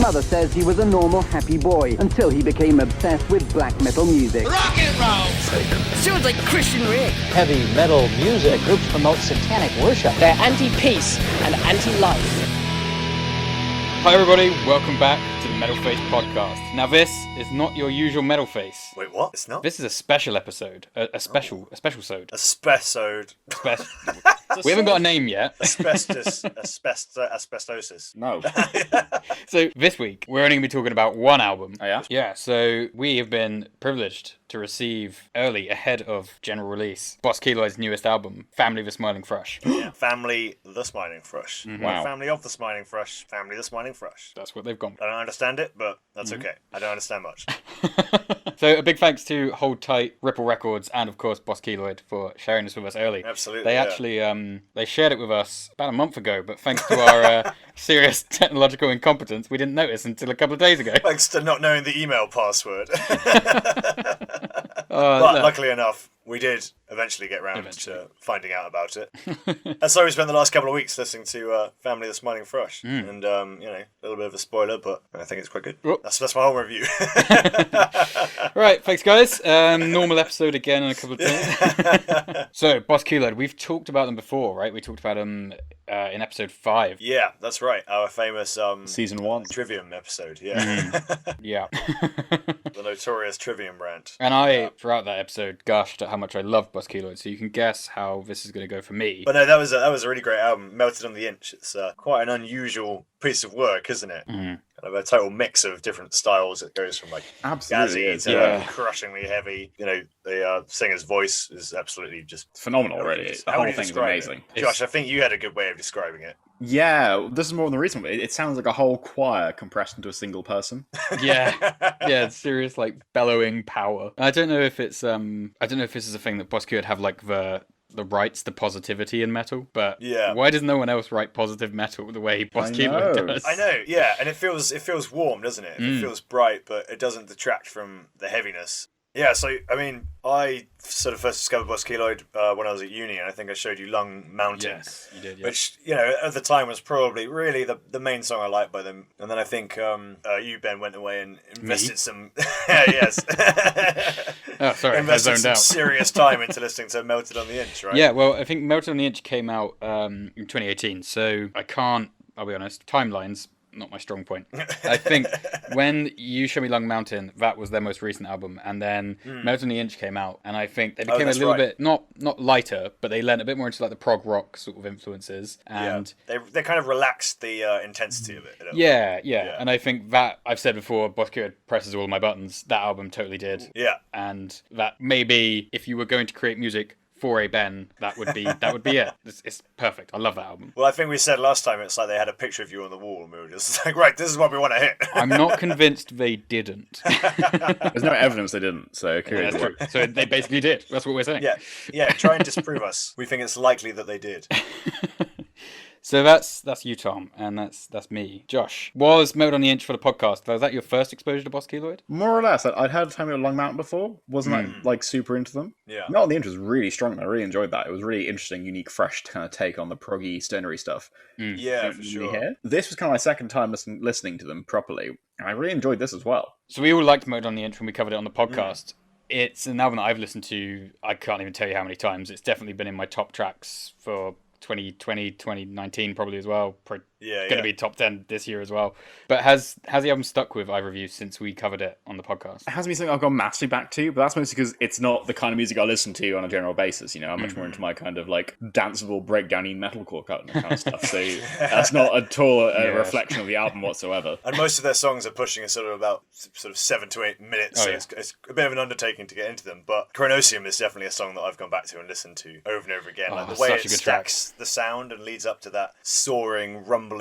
mother says he was a normal, happy boy until he became obsessed with black metal music. Rock and roll! Sounds like Christian Rick. Heavy metal music. Groups promote satanic worship. They're anti-peace and anti-life. Hi everybody, welcome back to the Metalface Podcast. Now this is not your usual Metalface. Wait, what? It's not? This is a special episode, a special sode. A spesode. We haven't got a name yet. Asbestosis. No. So this week, we're only going to be talking about one album. Oh, yeah? Yeah, so we have been privileged to receive early, ahead of general release, Boss Keloid's newest album, Family The Smiling Thrush. Yeah, Family The Smiling Thrush. Mm-hmm. Wow. Family of the Smiling Thrush. Family The Smiling Thrush. That's what they've gone I don't understand it, but that's okay. I don't understand much. So a big thanks to Hold Tight, Ripple Records, and of course Boss Keloid for sharing this with us early. Absolutely, They yeah. actually they shared it with us about a month ago, but thanks to our serious technological incompetence, we didn't notice until a couple of days ago. Thanks to not knowing the email password. But But luckily enough, we did eventually get round to finding out about it. And so we spent the last couple of weeks listening to Family The Smiling Thrush. And, a little bit of a spoiler, but I think it's quite good. Oh. That's my whole review. Right, thanks guys. Normal episode again in a couple of days. So, Boss Keloid, we've talked about them before, right? We talked about them in episode 5. Yeah, that's right. Our famous Season 1. Trivium episode, yeah. Yeah. The notorious Trivium rant. And I, throughout that episode, gushed at how much I love Boss Keloid, so you can guess how this is going to go for me. But no, that was a really great album, Melted on the Inch. It's quite an unusual piece of work, isn't it? Mm. Kind of a total mix of different styles. It goes from like Absolutely jazzy is, to yeah. crushingly heavy. You know, the singer's voice is absolutely just Phenomenal, really. The How whole would you thing's describe amazing. it? Josh, I think you had a good way of describing it. Yeah, this is more than the recent one. It sounds like a whole choir compressed into a single person. Yeah, it's serious like bellowing power. I don't know if it's I don't know if this is a thing that Boss Keloid have like the rights to positivity in metal, but Yeah. why does no one else write positive metal the way Boss I Keloid know. does? I know, yeah, and it feels warm, doesn't it? It feels bright, but it doesn't detract from the heaviness. Yeah, so, I mean, I sort of first discovered Boss Keloid when I was at uni, and I think I showed you Lung Mountain. Yes, you did. Yeah. Which, at the time was probably really the main song I liked by them. And then I think you, Ben, went away and invested some... yes. Oh, sorry, I invested zoned some out. serious time into listening to Melted on the Inch, right? Yeah, well, I think Melted on the Inch came out in 2018, so I'll be honest, timelines, not my strong point. I think when you showed me Lung Mountain, that was their most recent album, and then Melted on the Inch came out, and I think they became a that's little right. bit, not lighter, but they lent a bit more into like the prog rock sort of influences, and They kind of relaxed the intensity of it. yeah, and I think that, I've said before, Boss Keloid presses all my buttons, that album totally did. Yeah. And that maybe, if you were going to create music for a Ben, that would be it. It's perfect. I love that album. Well, I think we said last time it's like they had a picture of you on the wall, and we were just like, right, this is what we want to hit. I'm not convinced they didn't. There's no evidence they didn't, so curious. That's true. So they basically did. That's what we're saying. Yeah, try and disprove us. We think it's likely that they did. So that's you, Tom, and that's me. Josh, was Melted on the Inch for the podcast? Was that your first exposure to Boss Keloid? More or less. I'd heard Family of Long Mountain before. Wasn't like super into them. Yeah. Melted on the Inch was really strong. I really enjoyed that. It was really interesting, unique, fresh kind of take on the proggy, stonery stuff. Yeah, for sure. Here. This was kind of my second time listening to them properly. And I really enjoyed this as well. So we all liked Melted on the Inch when we covered it on the podcast. It's an album that I've listened to, I can't even tell you how many times. It's definitely been in my top tracks for 2020, 2019 probably as well. Going to be top 10 this year as well. But has the album stuck with either of you since we covered it on the podcast? It hasn't been something I've gone massively back to, but that's mostly because it's not the kind of music I listen to on a general basis. I'm much more into my kind of like danceable, breakdowny metalcore kind of stuff. So that's not at all a reflection of the album whatsoever. And most of their songs are pushing a sort of 7 to 8 minutes, so it's a bit of an undertaking to get into them. But Chronosium is definitely a song that I've gone back to and listened to over and over again. Like the way it stacks the sound and leads up to that soaring, rumbling,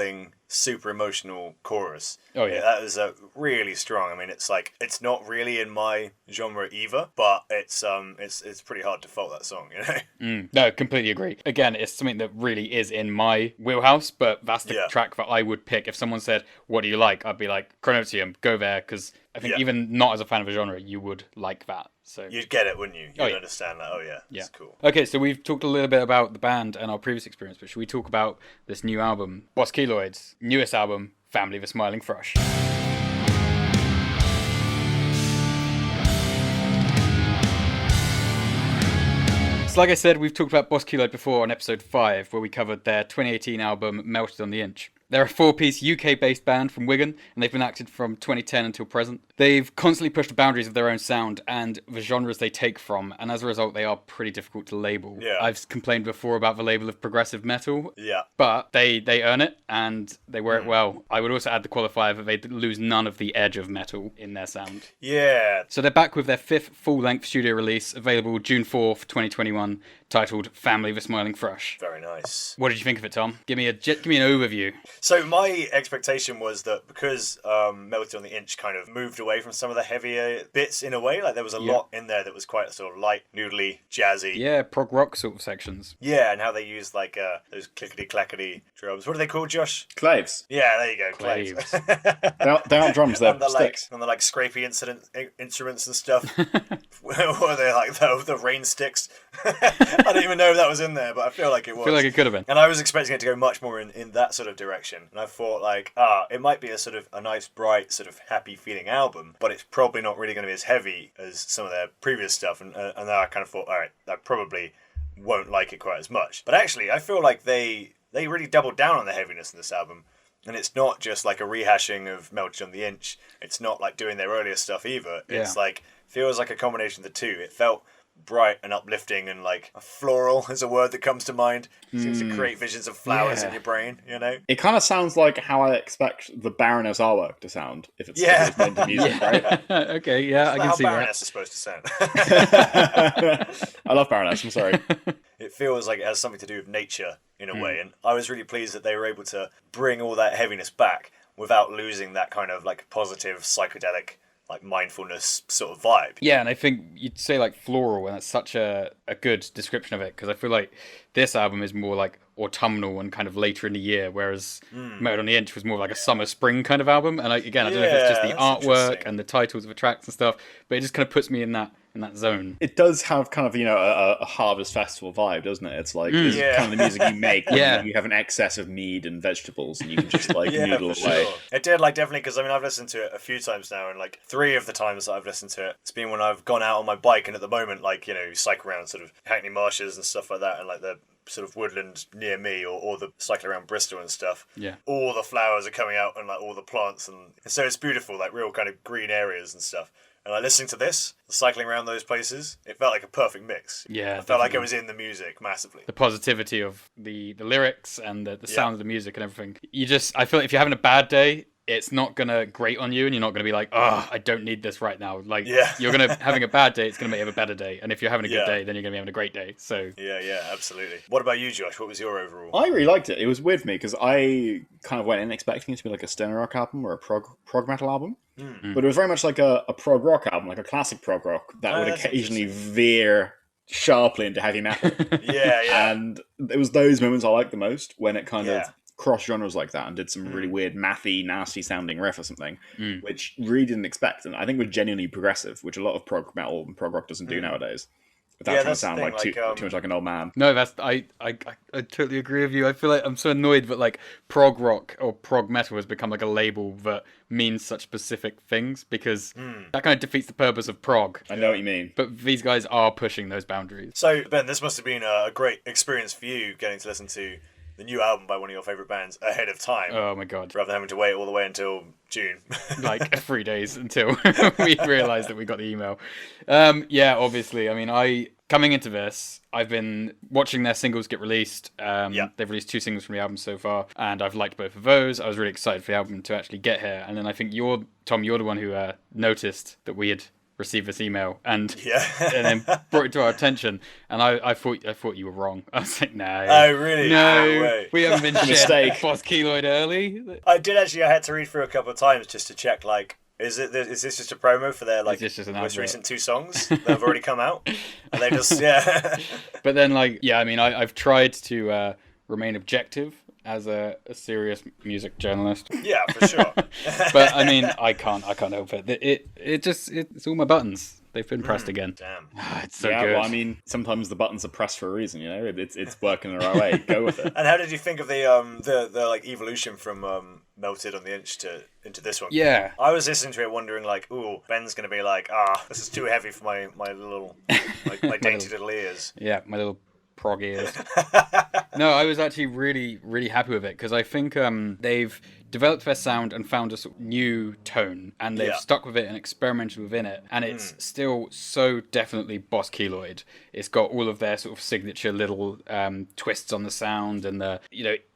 super emotional chorus. Oh yeah, that is really strong. I mean, it's not really in my genre either, but it's pretty hard to fault that song, No, completely agree. Again, it's something that really is in my wheelhouse, but that's the track that I would pick if someone said, "What do you like?" I'd be like, "Chronosium, go there," because I think even not as a fan of a genre, you would like that. So you'd get it, wouldn't you? You'd understand that. Oh yeah, it's cool. Okay, so we've talked a little bit about the band and our previous experience, but should we talk about this new album, Boss Keloid's newest album, Family The Smiling Thrush? So like I said, we've talked about Boss Keloid before on episode 5, where we covered their 2018 album Melted on the Inch. They're a 4-piece UK-based band from Wigan, and they've been active from 2010 until present. They've constantly pushed the boundaries of their own sound and the genres they take from, and as a result, they are pretty difficult to label. Yeah. I've complained before about the label of progressive metal, Yeah. but they earn it, and they wear it well. I would also add the qualifier that they lose none of the edge of metal in their sound. Yeah. So they're back with their 5th full-length studio release, available June 4th, 2021, titled Family The Smiling Thrush. Very nice. What did you think of it, Tom? Give me an overview. So my expectation was that because Melted on the Inch kind of moved away from some of the heavier bits in a way, like there was a lot in there that was quite sort of light, noodly, jazzy. Yeah, prog rock sort of sections. Yeah, and how they used like those clickety-clackety drums. What are they called, Josh? Claves. Yeah, there you go, claves. They aren't drums, they're sticks. And the like scrapey instruments and stuff. What are they, like the rain sticks? I don't even know if that was in there, but I feel like it was. I feel like it could have been. And I was expecting it to go much more in that sort of direction. And I thought like, it might be a sort of a nice, bright, sort of happy feeling album, but it's probably not really going to be as heavy as some of their previous stuff. And then I kind of thought, all right, I probably won't like it quite as much. But actually, I feel like they really doubled down on the heaviness in this album. And it's not just like a rehashing of Melted on the Inch. It's not like doing their earlier stuff either. It's like, feels like a combination of the two. It felt bright and uplifting, and like floral is a word that comes to mind. It seems to create visions of flowers in your brain, you know? It kind of sounds like how I expect the Baroness artwork to sound if it's made into music, right? Okay, yeah, I can how see Baroness is supposed to sound. I love Baroness, I'm sorry. It feels like it has something to do with nature in a way, and I was really pleased that they were able to bring all that heaviness back without losing that kind of like positive psychedelic, like mindfulness sort of vibe. Yeah, and I think you'd say like floral, and that's such a good description of it, because I feel like this album is more like autumnal and kind of later in the year, whereas Melted on the Inch was more like a summer spring kind of album. And I don't know if it's just the artwork and the titles of the tracks and stuff, but it just kind of puts me in that zone. It does have kind of, a harvest festival vibe, doesn't it? It's like it's kind of the music you make when you have an excess of meat and vegetables and you can just like noodle away. Sure. It did, like, definitely, because I mean, I've listened to it a few times now, and like 3 of the times that I've listened to it, it's been when I've gone out on my bike, and at the moment, like, cycle around sort of Hackney Marshes and stuff like that, and like the sort of woodland near me, or the cycle around Bristol and stuff. Yeah. All the flowers are coming out, and like all the plants, and so it's beautiful, like real kind of green areas and stuff. And like listening to this, cycling around those places, it felt like a perfect mix. Yeah, I felt like it was in the music massively. The positivity of the lyrics and the sound of the music and everything. I feel like if you're having a bad day, it's not going to grate on you, and you're not going to be like, I don't need this right now. Like, you're going to, having a bad day, it's going to make you have a better day. And if you're having a good day, then you're going to be having a great day. So Yeah, absolutely. What about you, Josh? What was your overall? I really liked it. It was weird for me, because I kind of went in expecting it to be like a stoner rock album or a prog metal album. But it was very much like a prog rock album, like a classic prog rock that would occasionally veer sharply into heavy metal. Yeah. And it was those moments I liked the most, when it kind of cross genres like that and did some really weird, mathy, nasty sounding riff or something, which really didn't expect, and I think was genuinely progressive, which a lot of prog metal and prog rock doesn't do nowadays. Without trying to sound like too much like an old man. No, I totally agree with you. I feel like I'm so annoyed that like prog rock or prog metal has become like a label that means such specific things, because that kind of defeats the purpose of prog. I know what you mean. But these guys are pushing those boundaries. So Ben, this must have been a great experience for you, getting to listen to the new album by one of your favourite bands ahead of time. Oh my god. Rather than having to wait all the way until June. Like 3 days until we realised that we got the email. Obviously. I mean, coming into this, I've been watching their singles get released. They've released 2 singles from the album so far, and I've liked both of those. I was really excited for the album to actually get here. And then I think you're the one who noticed that we had received this email and then brought it to our attention, and I thought you were wrong. I was like, no. Oh really? No, we haven't been shared Boss Keloid early. I had to read through a couple of times just to check, like, is this just a promo for their like most recent 2 songs that have already come out, and they just But then I've tried to remain objective as a serious music journalist. Yeah, for sure. But I mean, I can't help it. It's all my buttons. They've been pressed again. Damn. It's so good. Well, I mean, sometimes the buttons are pressed for a reason, you know? It's working the right way. Go with it. And how did you think of the like evolution from Melted on the Inch into this one? Yeah. I was listening to it wondering like, ooh, Ben's going to be like, this is too heavy for my little, my dainty little ears. Yeah, my little prog ears. No, I was actually really, really happy with it because I think they've developed their sound and found a sort of new tone, and they've stuck with it and experimented within it, and it's still so definitely Boss Keloid. It's got all of their sort of signature little twists on the sound, and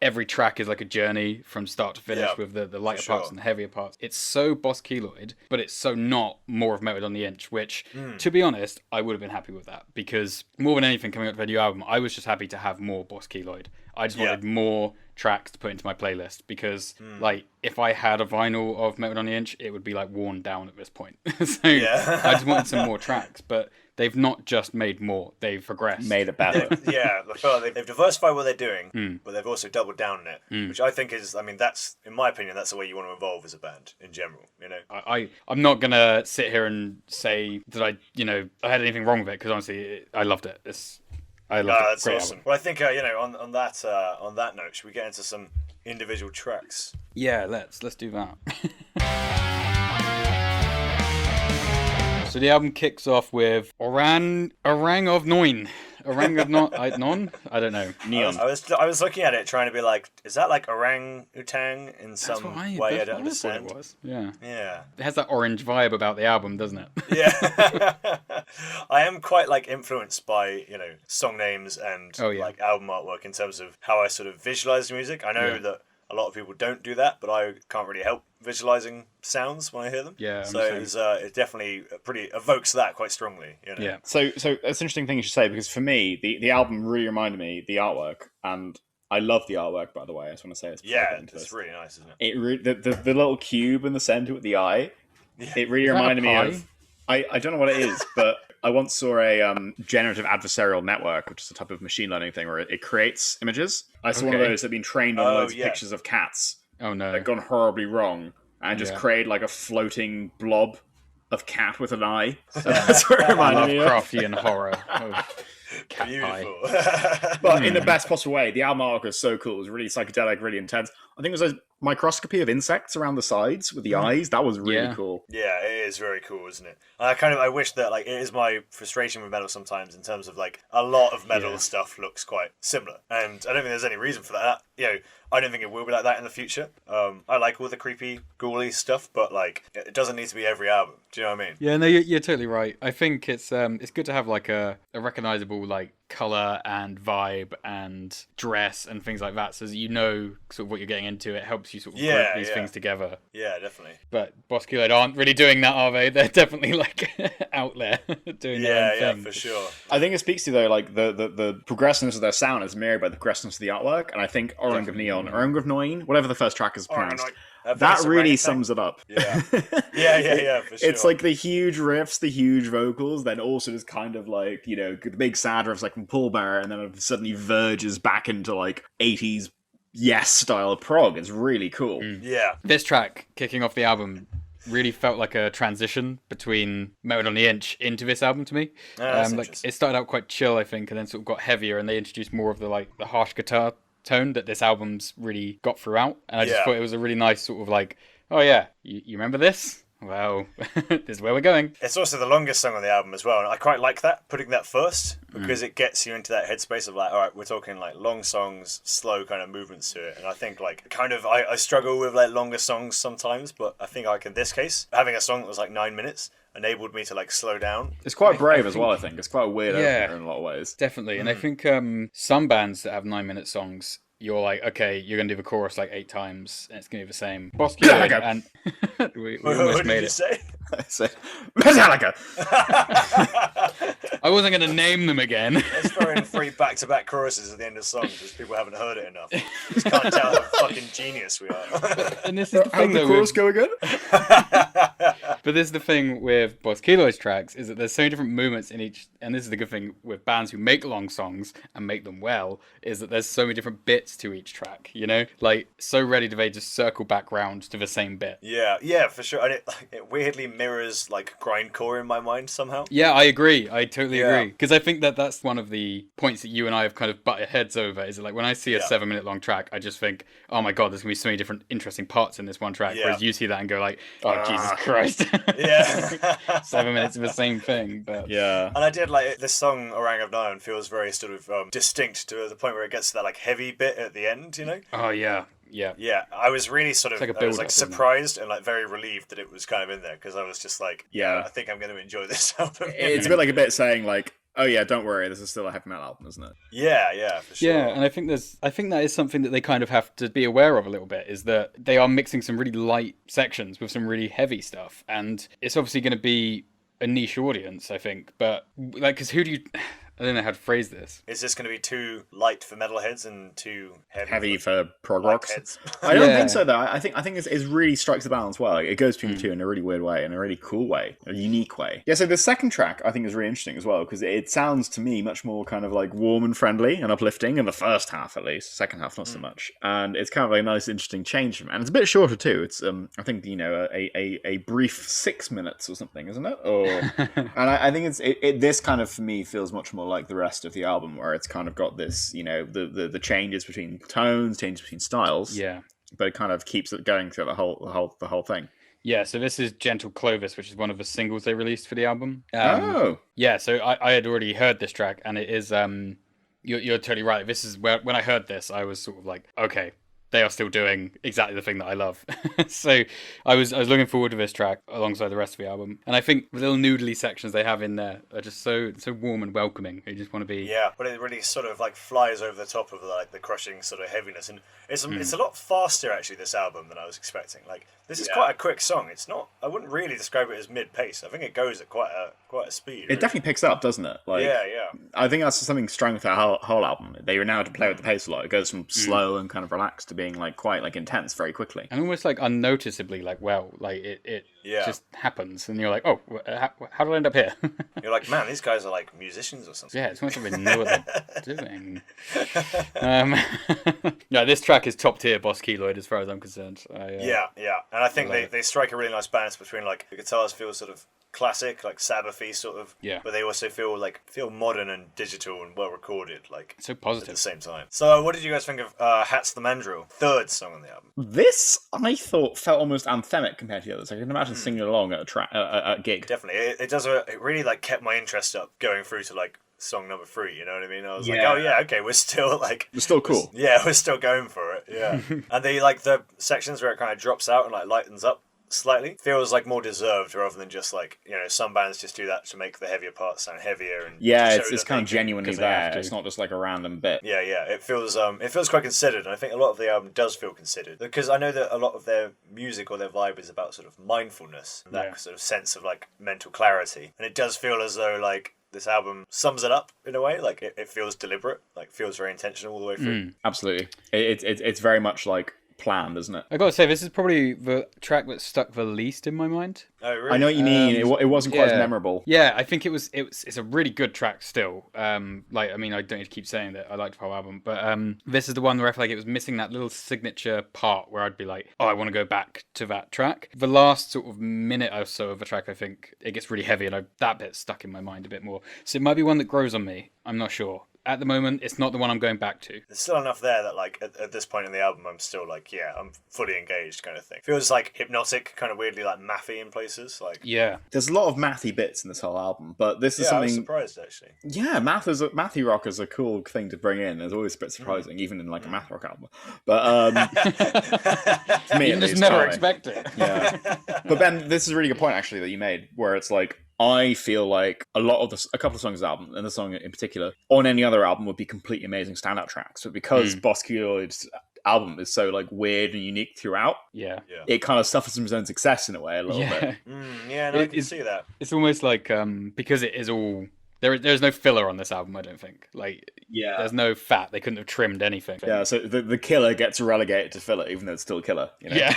every track is like a journey from start to finish with the lighter parts and the heavier parts. It's so Boss Keloid, but it's so not more of Melted on the Inch, which, to be honest, I would have been happy with that, because more than anything coming up with a new album, I was just happy to have more Boss Keloid. I just wanted more tracks to put into my playlist, because like if I had a vinyl of Melted on the Inch, it would be like worn down at this point. So I just wanted some more tracks, but they've not just made more, they've progressed. Made it better. They've diversified what they're doing, but they've also doubled down on it, which I think is, that's, in my opinion, that's the way you want to evolve as a band in general, you know? I'm not going to sit here and say that I had anything wrong with it, because honestly, I loved it. I love it. That's awesome. Album. Well, I think on that note, should we get into some individual tracks? Yeah, let's do that. So the album kicks off with Orang of Noin. Orang of Non? I don't know. Neon. I was looking at it trying to be like, is that like orangutan in some way I don't understand? What it was. Yeah. Yeah. It has that orange vibe about the album, doesn't it? Yeah. I am quite like influenced by, song names and like album artwork in terms of how I sort of visualize music. I know that a lot of people don't do that, but I can't really help visualizing sounds when I hear them. Yeah. So it definitely evokes that quite strongly. Yeah. So it's an interesting thing you should say, because for me, the album really reminded me the artwork, and I love the artwork, by the way. I just want to say it's really nice, isn't it? The little cube in the center with the eye. Yeah. It really reminded me of. I don't know what it is, but I once saw a generative adversarial network, which is a type of machine learning thing where it creates images. I saw one of those that had been trained on loads of pictures of cats. Oh no! That gone horribly wrong, and just create like a floating blob of cat with an eye. So that's what it reminded me of. Lovecraftian horror. Cat Beautiful. eye. But in the best possible way. The album artwork was so cool. It was really psychedelic, really intense. I think it was a microscopy of insects around the sides with the eyes. That was really cool. Yeah, it is very cool, isn't it? I wish that it is my frustration with metal sometimes, in terms of a lot of metal stuff looks quite similar, and I don't think there's any reason for that. I don't think it will be like that in the future. I like all the creepy, ghouly stuff, but it doesn't need to be every album. Do you know what I mean? Yeah, no, you're totally right. I think it's good to have a recognizable color and vibe and dress and things like that, so that sort of what you're getting into. It helps you sort of group these things together. Yeah, definitely. But Boss Keloid aren't really doing that, are they? They're definitely out there doing their own thing. Yeah, for sure. I think it speaks to the progressiveness of their sound is mirrored by the progressiveness of the artwork, and I think Orang of Neon, Orang of Noin, whatever the first track is pronounced. That really sums it up. Yeah, for sure. It's the huge riffs, the huge vocals, then also just kind of the big sad riffs from Paul Bearer, and then it suddenly verges back into 80s style prog. It's really cool. Yeah. This track, kicking off the album, really felt like a transition between Melted on the Inch into this album to me. It started out quite chill, I think, and then sort of got heavier, and they introduced more of the harsh guitar tone that this album's really got throughout, and I just thought it was a really nice sort of oh yeah, you remember this? Well, this is where we're going. It's also the longest song on the album as well, and I quite like that, putting that first, because it gets you into that headspace of all right, we're talking long songs, slow kind of movements to it, and I think I struggle with longer songs sometimes, but I think in this case, having a song that was 9 minutes enabled me to slow down. It's quite brave as well, I think. It's quite a weird opener in a lot of ways. Definitely, and I think some bands that have 9-minute songs, you're okay, you're going to do the chorus 8 times, and it's going to be the same. Boss Keloid, and we almost made it. Say? I said, Metallica! I wasn't going to name them again. Let's throw in 3 back-to-back choruses at the end of songs, because people haven't heard it enough. Just can't tell how fucking genius we are. And this is the thing, How'd the chorus go again? But But this is the thing with Boss Keloid's tracks, is that there's so many different movements in each, and this is the good thing with bands who make long songs and make them well, is that there's so many different bits to each track, you know? Like, so rarely do they just circle back round to the same bit. Yeah, for sure. And it weirdly mirrors, like, grindcore in my mind somehow. Yeah, I agree. I totally agree. Because I think that that's one of the points that you and I have kind of butted heads over, is that, like, when I see a 7-minute long track, I just think, oh my god, there's going to be so many different interesting parts in this one track. Whereas you see that and go like, oh, Jesus Christ. Yeah. 7 minutes of the same thing. But yeah. And I did, like, this song, Orang of Nine, feels very sort of distinct to the point where it gets to that, like, heavy bit at the end, you know? Oh, yeah. Yeah, I was really sort of, I was like surprised and like very relieved that it was kind of in there, because I was just like, I think I'm going to enjoy this album. It's a bit like a bit saying like, oh yeah, don't worry, this is still a heavy metal album, isn't it? Yeah, for sure. Yeah, and I think that is something that they kind of have to be aware of a little bit, is that they are mixing some really light sections with some really heavy stuff, and it's obviously going to be a niche audience, I think, but like, because who do you... I don't know how to phrase this. Is this going to be too light for metalheads and too heavy for prog rocks? I don't think so, though. I think it really strikes the balance well. It goes between the two in a really weird way, in a really cool way, a unique way. Yeah, so the second track I think is really interesting as well, because it sounds to me much more kind of like warm and friendly and uplifting in the first half, at least. Second half, not so much. And it's kind of a nice, interesting change. And it's a bit shorter too. It's I think a brief 6 minutes or something, isn't it? Or and I think this kind of for me feels much more like the rest of the album, where it's kind of got this, the changes between tones, changes between styles. Yeah. But it kind of keeps it going through the whole thing. Yeah, so this is Gentle Clovis, which is one of the singles they released for the album. Yeah, so I had already heard this track, and it is you're totally right. This is where, when I heard this, I was sort of like, okay, they are still doing exactly the thing that I love. So I was looking forward to this track alongside the rest of the album. And I think the little noodly sections they have in there are just so warm and welcoming. You just want to be... Yeah, but it really sort of like flies over the top of like the crushing sort of heaviness. And it's a lot faster, actually, this album, than I was expecting. Like, this is quite a quick song. It's not... I wouldn't really describe it as mid-pace. I think it goes at quite a speed. It definitely picks up, doesn't it? Like, yeah. I think that's something strong with the whole album. They were now to play with the pace a lot. It goes from slow and kind of relaxed to being like quite like intense very quickly, and almost like unnoticeably, like, well, like it just happens, and you're like, oh, how did I end up here? You're like, man, these guys are like musicians or something. Yeah, it's almost like they know what they're doing. Yeah, this track is top tier Boss Keloid as far as I'm concerned. Yeah, and I think they strike a really nice balance between like the guitars feel sort of classic, like Sabbath-y sort of, but they also feel modern and digital and well recorded, like so positive at the same time. So what did you guys think of Hats the Mandrill, third song on the album? This I thought felt almost anthemic compared to the others. I can imagine singing along at a gig. Definitely, it really like kept my interest up going through to like song number 3, you know what I mean? I was like, oh yeah, okay, we're still cool. We're still going for it, yeah. And the sections where it kind of drops out and like lightens up slightly feels like more deserved, rather than just like, some bands just do that to make the heavier parts sound heavier, and it's kind of genuinely there. It's not just like a random bit. Yeah, it feels quite considered, and I think a lot of the album does feel considered, because I know that a lot of their music or their vibe is about sort of mindfulness, that sort of sense of like mental clarity, and it does feel as though like this album sums it up in a way. Like it feels deliberate, like feels very intentional all the way through. Absolutely, it's very much like planned, isn't it? I gotta say, this is probably the track that stuck the least in my mind. Oh, really? I know what you mean. It wasn't quite as memorable. Yeah, I think it's a really good track still. I don't need to keep saying that I liked the whole album, but this is the one where I feel like it was missing that little signature part where I'd be like, oh, I want to go back to that track. The last sort of minute or so of the track, I think it gets really heavy, and that bit stuck in my mind a bit more. So it might be one that grows on me. I'm not sure. At the moment, it's not the one I'm going back to. There's still enough there that, like, at this point in the album, I'm still like, I'm fully engaged, kind of thing. Feels like hypnotic, kind of weirdly like mathy in places. Like, there's a lot of mathy bits in this whole album, but this is something. I was surprised, actually. Yeah, mathy rock is a cool thing to bring in. It's always a bit surprising, even in like a math rock album. But to me, you just never expect it. Yeah, but Ben, this is a really good point actually that you made, where it's like, I feel like a couple of songs of the album, and the song in particular, on any other album would be completely amazing standout tracks. But because Boss Keloid's album is so like weird and unique throughout, it kind of suffers from its own success in a way a little bit. I can see that. It's almost like because it is all. There's no filler on this album, I don't think. Like, there's no fat. They couldn't have trimmed anything. Yeah, so the killer gets relegated to filler, even though it's still killer. You know? Yeah.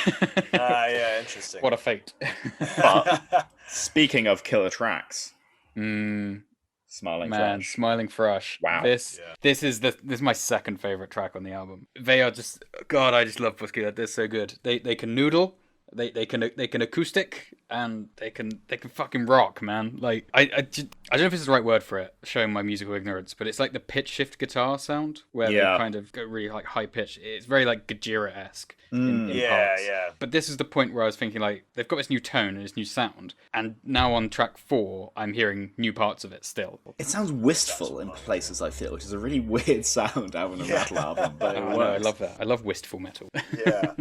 Yeah, interesting. What a fate. But Speaking of killer tracks, Smiling Thrush. Smiling Thrush. Wow. This is my second favorite track on the album. They are just, God, I just love Buskila. They're so good. They can noodle. They can acoustic, and they can fucking rock, man. Like I don't know if this is the right word for it, showing my musical ignorance, but it's like the pitch shift guitar sound where they kind of go really like high pitch. It's very like Gojira-esque in parts. But this is the point where I was thinking like they've got this new tone and this new sound, and now on track 4 I'm hearing new parts of it still. It sounds wistful in places, I feel, which is a really weird sound out of a metal album. But I love that. I love wistful metal. Yeah.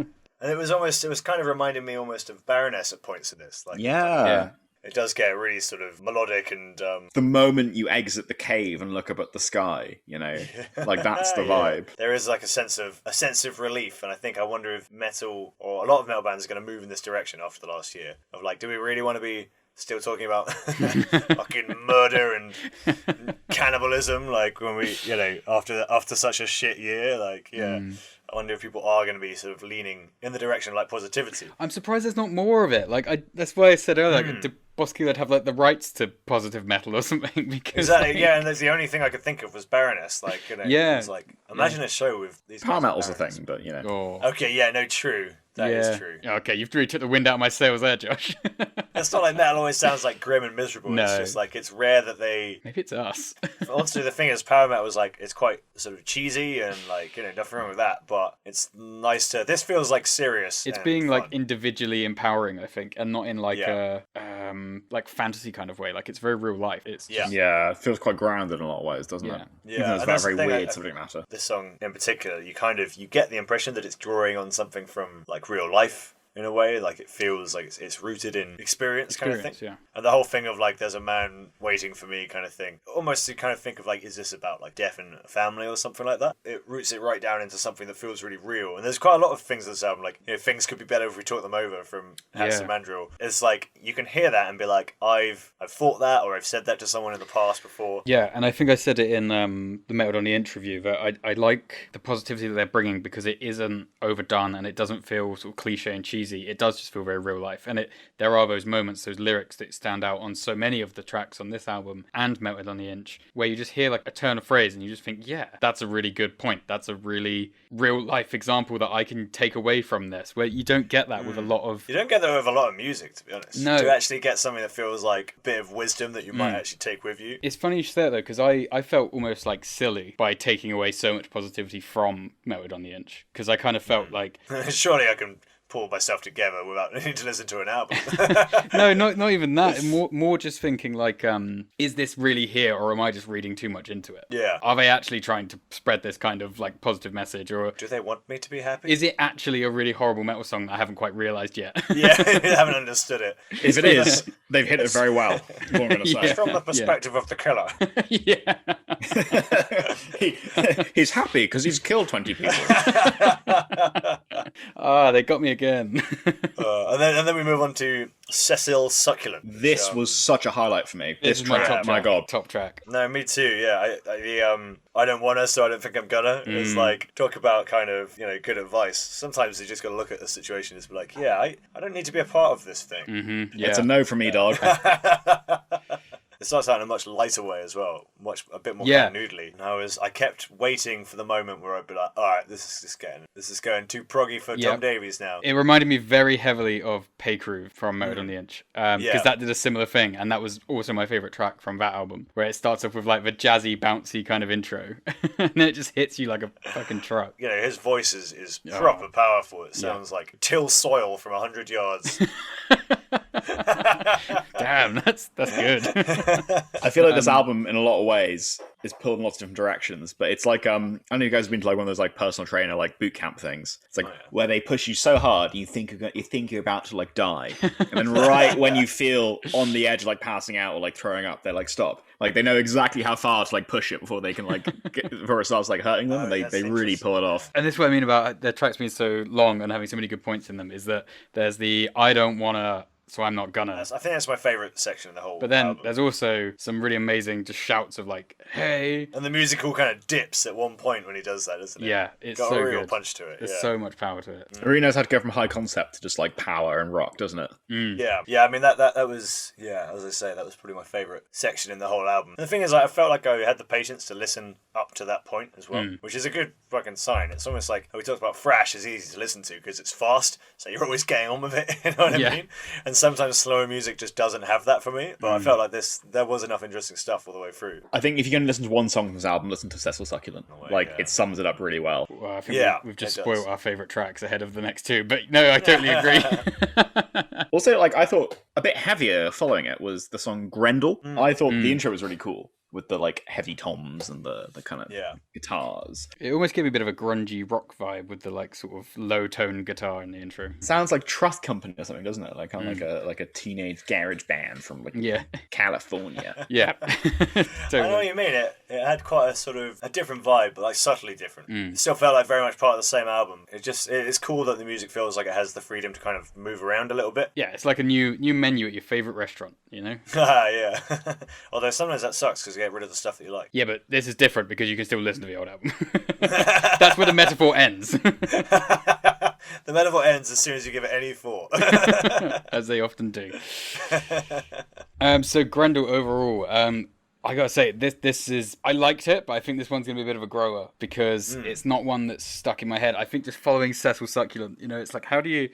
And it was kind of reminding me almost of Baroness at points in this. Like, it does get really sort of melodic and... The moment you exit the cave and look up at the sky, you know, like that's the vibe. There is like a sense of relief, and I wonder if metal, or a lot of metal bands, are going to move in this direction after the last year. Of like, do we really want to be still talking about fucking murder and cannibalism, like when we, you know, after such a shit year, like, I wonder if people are going to be sort of leaning in the direction of like positivity. I'm surprised there's not more of it. Like, that's why I said earlier, like, Bosky would have like the rights to positive metal or something. Because exactly, and that's the only thing I could think of was Baroness. Like, you know, it's like, imagine a show with these. Power metal's a thing, but you know. Oh. Okay, no, true. That is true. Okay, you've really took the wind out of my sails there, Josh. It's not like metal always sounds like grim and miserable. No. It's just like, it's rare that they... Maybe it's us. Also, the thing is, power metal was like, it's quite sort of cheesy and like, you know, nothing wrong with that, but it's nice to... This feels like serious. It's being fun. Like individually empowering, I think, and not in like a like fantasy kind of way. Like, it's very real life. It's just... it feels quite grounded in a lot of ways, doesn't it? Yeah, even though it's about very weird subject matter. This song in particular, you get the impression that it's drawing on something from like real life. In a way, like it feels like it's rooted in experience kind of thing. Yeah. And the whole thing of like, there's a man waiting for me kind of thing. Almost you kind of think of like, is this about like death in a family or something like that? It roots it right down into something that feels really real. And there's quite a lot of things in this album, like, you know, things could be better if we talk them over from Handsome Mandrill. It's like, you can hear that and be like, I've thought that, or I've said that to someone in the past before. Yeah, and I think I said it in the Metal on the interview that I like the positivity that they're bringing because it isn't overdone and it doesn't feel sort of cliche and cheesy. It does just feel very real life, and there are those moments, those lyrics that stand out on so many of the tracks on this album and Melted on the Inch, where you just hear like a turn of phrase and you just think, yeah, that's a really good point. That's a really real life example that I can take away from this, where you don't get that with a lot of... You don't get that with a lot of music, to be honest. No. To actually get something that feels like a bit of wisdom that you might actually take with you. It's funny you say that though, because I felt almost like silly by taking away so much positivity from Melted on the Inch, because I kind of felt like... Surely I can pull myself together without needing to listen to an album. No, not even that. More just thinking like, is this really here, or am I just reading too much into it? Yeah. Are they actually trying to spread this kind of like positive message, or do they want me to be happy? Is it actually a really horrible metal song that I haven't quite realised yet? Yeah, you haven't understood it. If it is, they've hit it very well. What I'm going to say. It's from the perspective of the killer. Yeah. He's happy because he's killed 20 people. They got me again. and then we move on to Cecil Succulent. This was such a highlight for me. This is my top track. My God, top track. No, me too. Yeah, I don't want to, so I don't think I'm gonna. It's like, talk about kind of, you know, good advice. Sometimes you just got to look at the situation and be like, yeah, I don't need to be a part of this thing. Mm-hmm. Yeah. It's a no from me, dog. It starts out in a much lighter way as well, a bit more kind of noodly. And I kept waiting for the moment where I'd be like, all right, this is going too proggy for Tom Davies now. It reminded me very heavily of Pay Crew from Melted on the Inch, because that did a similar thing, and that was also my favorite track from that album, where it starts off with like the jazzy, bouncy kind of intro, and then it just hits you like a fucking truck. You know, his voice is proper powerful. It sounds like till soil from 100 yards. Damn, that's good. I feel like this album, in a lot of ways, is pulled in lots of different directions. But it's like, I know you guys have been to like one of those like personal trainer like boot camp things. It's like where they push you so hard, you think you're about to like die, and then right when you feel on the edge of like passing out or like throwing up, they're like stop. Like they know exactly how far to like push it before they can like before it starts like hurting them, and they really pull it off. And this is what I mean about their tracks being so long and having so many good points in them, is that there's the I don't wanna so I'm not gonna. I think that's my favourite section in the whole But then album. there's also some really amazing just shouts of like, hey. And the music all kind of dips at one point when he does that, doesn't it? Yeah, it's got so a real good. punch to it. There's so much power to it. It really knows how to go from high concept to just like power and rock, doesn't it? Yeah. I mean that was as I say, that was probably my favourite section in the whole album. And the thing is, I felt like I had the patience to listen up to that point as well, which is a good fucking sign. It's almost like we talked about thrash is easy to listen to because it's fast, so you're always getting on with it. You know what I mean? And sometimes slower music just doesn't have that for me. But I felt like there was enough interesting stuff all the way through. I think if you're going to listen to one song from this album, listen to Cecil Succulent. It sums it up really well. Well, I think we've just spoiled our favourite tracks ahead of the next two. But no, I totally agree. Also, like, I thought a bit heavier following it was the song Grendel. I thought the intro was really cool with the like heavy toms and the kind of guitars. It almost gave me a bit of a grungy rock vibe with the like sort of low tone guitar in the intro. Sounds like Trust Company or something, doesn't it? Like kind of like a teenage garage band from like California. Yeah. Totally. I know what you mean. It had quite a sort of a different vibe, but like subtly different. It still felt like very much part of the same album. It's cool that the music feels like it has the freedom to kind of move around a little bit. Yeah, it's like a new menu at your favourite restaurant, you know? Yeah. Although sometimes that sucks because you get rid of the stuff that you like. Yeah, but this is different because you can still listen to the old album. That's where the metaphor ends. The metaphor ends as soon as you give it any thought. As they often do. So Grendel overall, I gotta say, this is... I liked it, but I think this one's gonna be a bit of a grower because it's not one that's stuck in my head. I think just following Cecil Succulent, you know, it's like, how do you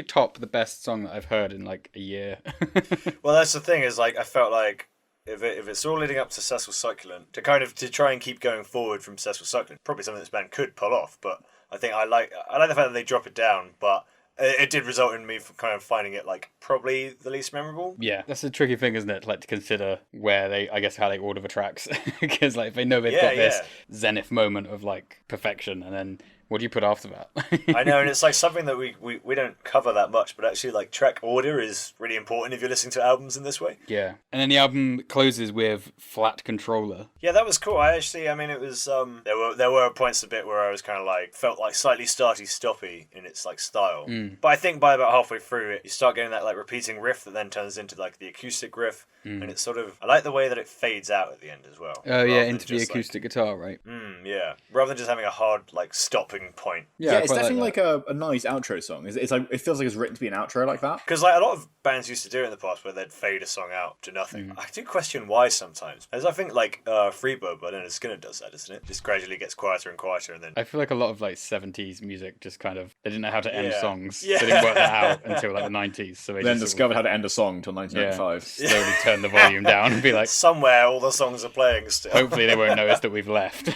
top the best song that I've heard in like a year? Well, that's the thing is like I felt like if it's all leading up to Cecil Succulent, to try and keep going forward from Cecil Succulent, probably something this band could pull off. But I think I like the fact that they drop it down, but it did result in me kind of finding it like probably the least memorable. Yeah, that's a tricky thing, isn't it? Like to consider how they order the tracks, because like if they know they've got this zenith moment of like perfection, and then what do you put after that? I know, and it's like something that we don't cover that much, but actually like track order is really important if you're listening to albums in this way. Yeah, and then the album closes with Flat Controller. Yeah, that was cool. It was there were points a bit where I was kind of like felt like slightly starty-stoppy in its like style, but I think by about halfway through it, you start getting that like repeating riff that then turns into like the acoustic riff, and it's sort of I like the way that it fades out at the end as well. Oh yeah, into the acoustic guitar, right? Yeah, rather than just having a hard like stopping point. Yeah, it's definitely like a nice outro song. It's like it feels like it's written to be an outro like that. Because like a lot of bands used to do it in the past, where they'd fade a song out to nothing. I do question why sometimes, as I think like Freebird, but then Skinner does that, doesn't it? Just gradually gets quieter and quieter, and then I feel like a lot of like 70s music just kind of they didn't know how to end songs. Yeah. They didn't work that out until like the 90s. So they then just discovered how to end a song until 1995. slowly turn the volume down and be like, somewhere all the songs are playing still. Hopefully they won't notice that we've left.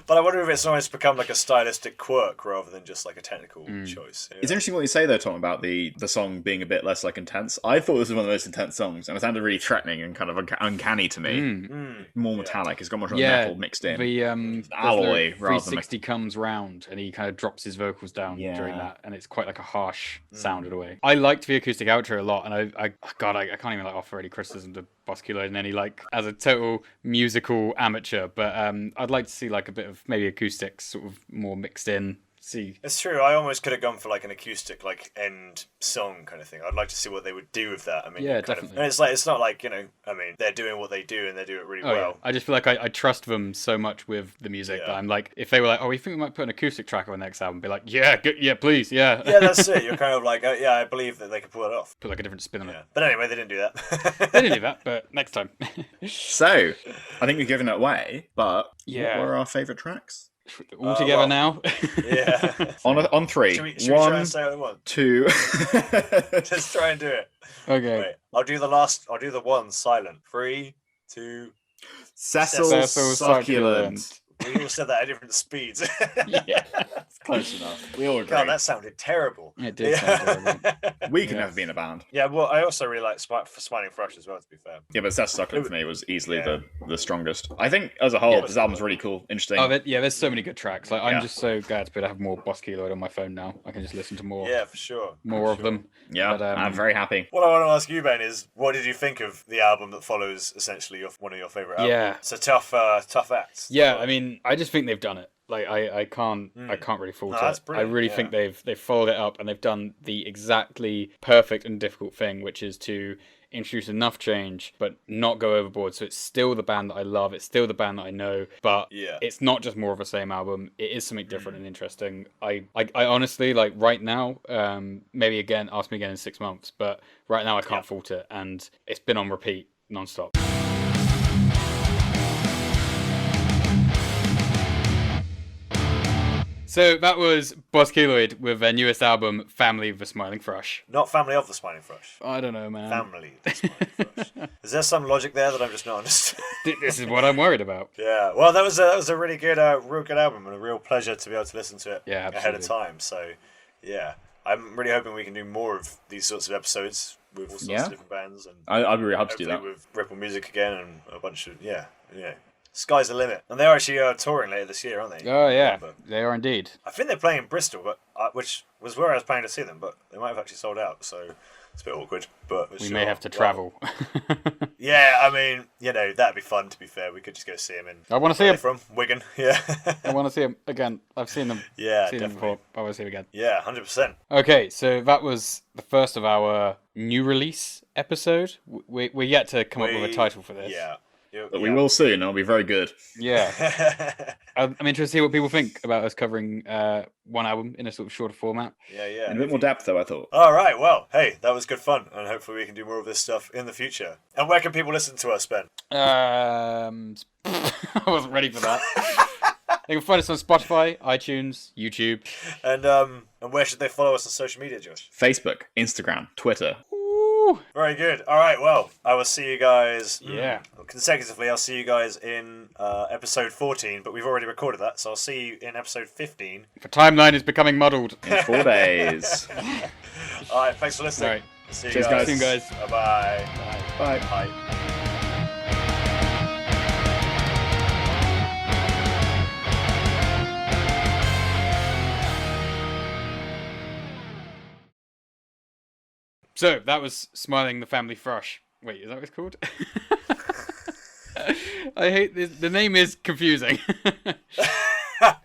But I wonder if it's almost become like a stylistic quirk rather than just like a technical choice. Yeah. It's interesting what you say though, Tom, about the song being a bit less like intense. I thought this was one of the most intense songs, and it sounded really threatening and kind of uncanny to me. More metallic. It's got much more metal mixed in. The alloy rather than 360 comes round and he kind of drops his vocals down during that, and it's quite like a harsh sound in a way. I liked the acoustic outro a lot, and I can't even like offer any criticism to Boss Keloid and any like as a total musical amateur, but I'd like to see like a bit of maybe acoustics sort of more mixed in. See, it's true. I almost could have gone for like an acoustic, like end song kind of thing. I'd like to see what they would do with that. I mean, yeah, definitely. And it's not like I mean, they're doing what they do and they do it really well. Yeah. I just feel like I trust them so much with the music that I'm like, if they were like, oh, we think we might put an acoustic track on the next album, be like, yeah, please, yeah. Yeah, that's it. You're kind of like, I believe that they could pull it off. Put like a different spin on it. But anyway, they didn't do that. They didn't do that, but next time. So, I think we've given it away, but what were our favourite tracks? All together now. Yeah. On three. Should we try and say it at once? 2. Just try and do it. Okay. Wait, I'll do the one silent. 3, 2. Cecil Succulent. We all said that at different speeds. Yeah. Close enough. We all agree. God, that sounded terrible. It did sound terrible. We could never be in a band. Yeah, well, I also really like Smiling Thrush as well, to be fair. Yeah, but Cecil Succulent for me was easily the strongest. I think as a whole, this album's really cool, interesting. There's so many good tracks. Like I'm just so glad to be able to have more Boss Keloid on my phone now. I can just listen to more. Yeah, for sure. More of them. Yeah, but, I'm very happy. What I want to ask you, Ben, is what did you think of the album that follows essentially one of your favourite albums? Yeah. It's a tough act. Yeah, I mean, I just think they've done it. Like I can't really fault No, it. that's I brilliant, really yeah. think they've followed it up and they've done the exactly perfect and difficult thing, which is to introduce enough change but not go overboard. So it's still the band that I love. It's still the band that I know, but it's not just more of the same album. It is something different and interesting. I honestly, like, right now, maybe again, ask me again in 6 months, but right now I can't fault it, and it's been on repeat non-stop. So that was Boss Keloid with their newest album, Family The Smiling Thrush. Not Family of the Smiling Thrush. I don't know, man. Family The Smiling Thrush. Is there some logic there that I'm just not understanding? This is what I'm worried about. Yeah, well, that was a really good, real good album, and a real pleasure to be able to listen to it ahead of time. So, yeah, I'm really hoping we can do more of these sorts of episodes with all sorts of different bands. And I'd be really happy to do that. With Ripple Music again and a bunch of, sky's the limit. And they're actually touring later this year, aren't they? Oh, yeah, they are indeed. I think they're playing in Bristol, but which was where I was planning to see them, but they might have actually sold out, so it's a bit awkward. But we may have to travel. Yeah, I mean, that'd be fun, to be fair. We could just go see them in... I want to see them. From Wigan, yeah. I want to see them again. I've seen them. Yeah, seen them before. I want to see them again. Yeah, 100%. Okay, so that was the first of our new release episode. We're yet to come up with a title for this. Yeah. But we will soon, and it'll be very good. Yeah. I'm interested to see what people think about us covering one album in a sort of shorter format. Yeah. And a bit more depth, though, I thought. All right, well, hey, that was good fun, and hopefully we can do more of this stuff in the future. And where can people listen to us, Ben? I wasn't ready for that. They can find us on Spotify, iTunes, YouTube. And where should they follow us on social media, Josh? Facebook, Instagram, Twitter. Very good. All right, well, I will see you guys consecutively. I'll see you guys in episode 14, but we've already recorded that, so I'll see you in episode 15. The timeline is becoming muddled. In 4 days. All right, thanks for listening. All right. See you Cheers, guys. guys. See you guys. Bye-bye. Bye. Bye. So, that was Smiling the Family Thrush. Wait, is that what it's called? I hate this. The name is confusing.